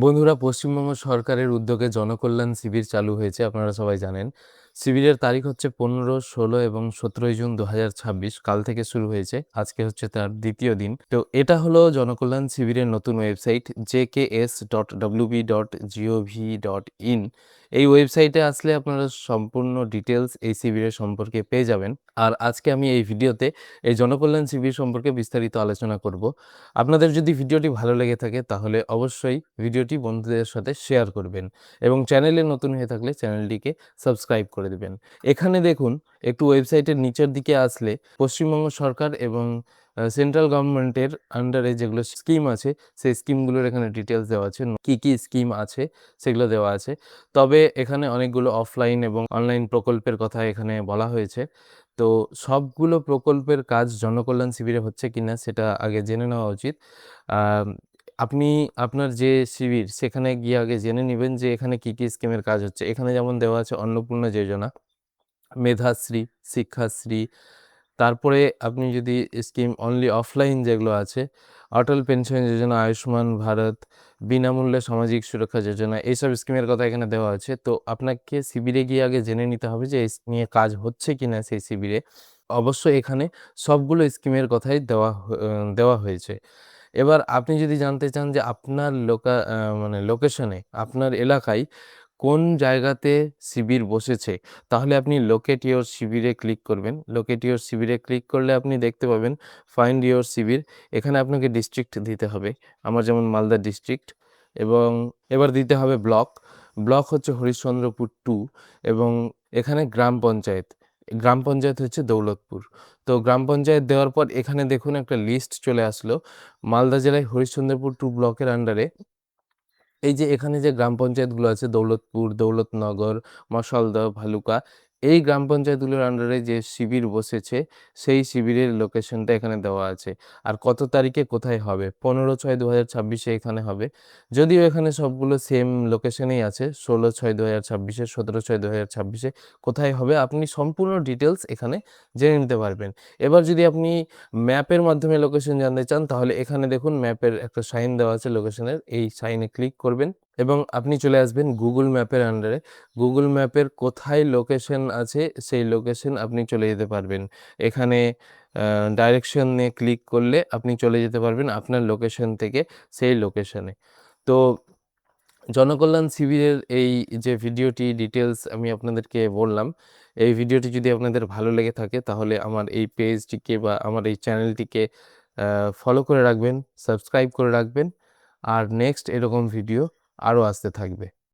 বন্ধুরা, পশ্চিমবঙ্গ সরকারের উদ্যোগে জনকল্যাণ শিবির চালু হয়েছে, আপনারা সবাই জানেন। শিবিরের তারিখ হচ্ছে 15, 16 এবং 17 জুন 2026। কাল থেকে শুরু হয়েছে, আজকে হচ্ছে তার দ্বিতীয় দিন। তো এটা হলো জনকল্যাণ শিবিরের নতুন ওয়েবসাইট jks.wb.gov.in। এই ওয়েবসাইটে আসলে আপনারা সম্পূর্ণ ডিটেলস এই শিবিরের সম্পর্কে পেয়ে যাবেন। আর আজকে আমি এই ভিডিওতে এই জনকল্যাণ শিবির সম্পর্কে বিস্তারিত আলোচনা করব। আপনাদের যদি ভিডিওটি ভালো লেগে থাকে তাহলে অবশ্যই ভিডিওটি বন্ধুদের সাথে শেয়ার করবেন এবং চ্যানেলে নতুন হয়ে থাকলে চ্যানেলটিকে সাবস্ক্রাইব করে দেবেন। এখানে দেখুন, একটু ওয়েবসাইটের নিচের দিকে আসলে পশ্চিমবঙ্গ সরকার এবং সেন্ট্রাল গভর্নমেন্টের আন্ডারে যেগুলো স্কিম আছে সেই স্কিমগুলোর এখানে ডিটেলস দেওয়া আছে, কি কি স্কিম আছে সেগুলো দেওয়া আছে। তবে এখানে অনেকগুলো অফলাইন এবং অনলাইন প্রকল্পের কথা এখানে বলা হয়েছে। তো সবগুলো প্রকল্পের কাজ জনকল্যাণ শিবিরে হচ্ছে কিনা সেটা আগে জেনে নেওয়া উচিত। আম, আপনি আপনার যে শিবির সেখানে গিয়ে আগে জেনে নেবেন যে এখানে কি কি স্কিমের কাজ হচ্ছে। এখানে যেমন দেওয়া আছে অন্নপূর্ণা যোজনা, মেধাশ্রী, শিক্ষাশ্রী। তারপরে আপনি যদি স্কিম অনলি অফলাইন যেগুলো আছে, অটল পেনশন যোজনা, আয়ুষ্মান ভারত, বিনামূল্যে সামাজিক সুরক্ষা যোজনা, এইসব স্কিমের কথা এখানে দেওয়া আছে। তো আপনাকে শিবিরে গিয়ে আগে জেনে নিতে হবে যে এই নিয়ে কাজ হচ্ছে কিনা সেই শিবিরে। অবশ্যই এখানে সবগুলো স্কিমের কথাই দেওয়া হয়েছে। এবার আপনি যদি জানতে চান যে আপনার মানে লোকেশনে, আপনার এলাকায় কোন জায়গাতে শিবির বসেছে, তাহলে আপনি লোকেট ইওর শিবিরে ক্লিক করবেন। লোকেট ইওর শিবিরে ক্লিক করলে আপনি দেখতে পাবেন ফাইন্ড ইওর শিবির। এখানে আপনাকে ডিস্ট্রিক্ট দিতে হবে, আমার যেমন মালদা ডিস্ট্রিক্ট। এবং এবার দিতে হবে ব্লক। ব্লক হচ্ছে হরিশ্চন্দ্রপুর 2। এবং এখানে গ্রাম পঞ্চায়েত, গ্রাম পঞ্চায়েত হচ্ছে দৌলতপুর। তো গ্রাম পঞ্চায়েত দেওয়ার পর এখানে দেখুন একটা লিস্ট চলে আসলো। মালদা জেলায় হরিশ্চন্দ্রপুর 2 ব্লকের আন্ডারে এই যে এখানে যে গ্রাম পঞ্চায়েতগুলো আছে, দৌলতপুর, দৌলতনগর, মশালদহ, ভালুকা, এই গ্রাম পঞ্চায়েতগুলোর আন্ডারে যে শিবির বসেছে সেই শিবিরের লোকেশনটা এখানে দেওয়া আছে। আর কত তারিখে কোথায় হবে, 15/6/2026 এখানে হবে। যদিও এখানে সবগুলো সেম লোকেশনেই আছে, 16/6/2026, 17/6/2026 কোথায় হবে আপনি সম্পূর্ণ ডিটেলস এখানে জেনে নিতে পারবেন। এবার যদি আপনি ম্যাপের মাধ্যমে লোকেশন জানতে চান তাহলে এখানে দেখুন ম্যাপের একটা সাইন দেওয়া আছে লোকেশনের, এই সাইনে ক্লিক করবেন এবং আপনি চলে আসবেন গুগল ম্যাপের আন্ডারে। গুগল ম্যাপের কোথায় লোকেশন আছে সেই লোকেশন আপনি চলে যেতে পারবেন। এখানে ডাইরেকশন নিয়ে ক্লিক করলে আপনি চলে যেতে পারবেন আপনার লোকেশন থেকে সেই লোকেশনে। তো জনকল্যাণ শিবিরের এই যে ভিডিওটি ডিটেলস আমি আপনাদেরকে বললাম, এই ভিডিওটি যদি আপনাদের ভালো লেগে থাকে তাহলে আমার এই পেজটিকে বা আমার এই চ্যানেলটিকে ফলো করে রাখবেন, সাবস্ক্রাইব করে রাখবেন। আর নেক্সট এরকম ভিডিও আরও আসতে থাকবে।